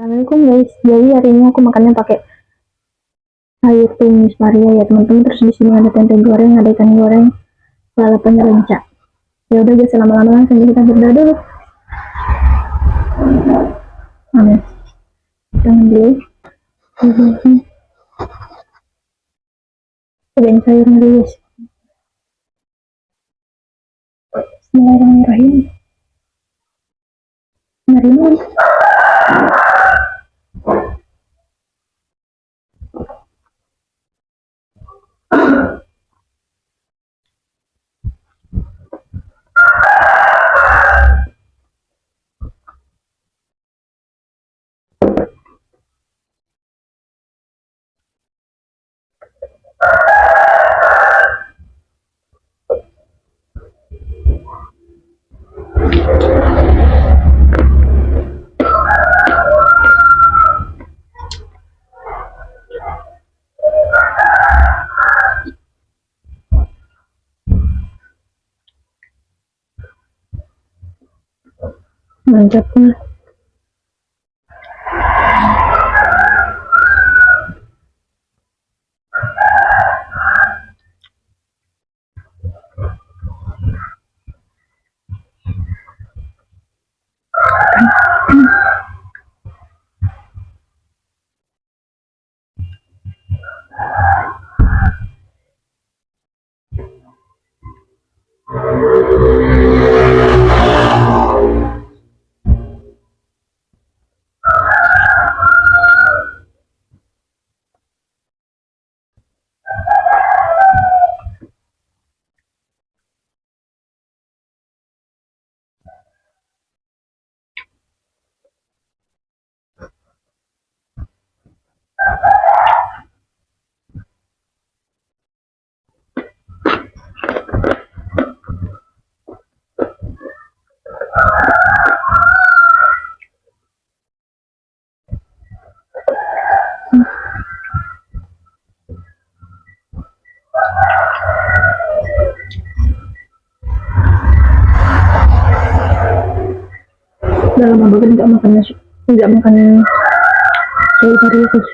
Assalamualaikum guys. Jadi hari ini aku makannya pakai sayur tumis Maria ya teman-teman. Terus di sini ada tempe goreng, ada ikan goreng, lalapan renca. Ya udah guys, lama-lama langsung kita berdoa dulu. Amin. Jangan dulu. Cobain sayurnya dulu guys. Bismillahirrahmanirrahim. Mari. Mantapnya. Udah lama banget nggak makan sayur Maria guys.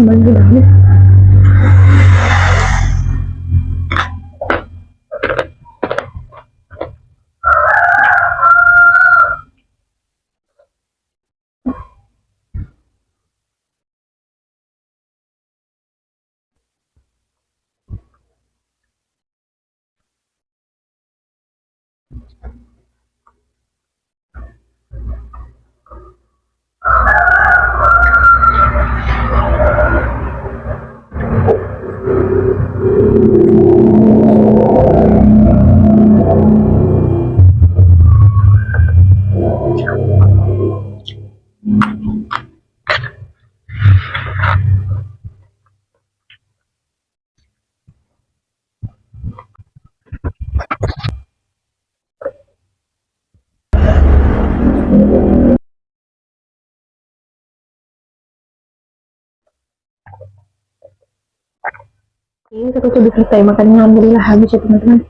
Banget. Oke, aku sudah selesai makannya, alhamdulillah habis ya teman-teman.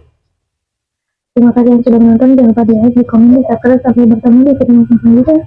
Terima kasih yang sudah menonton, jangan lupa di like, di komen, di subscribe. Sampai bertemu di video selanjutnya.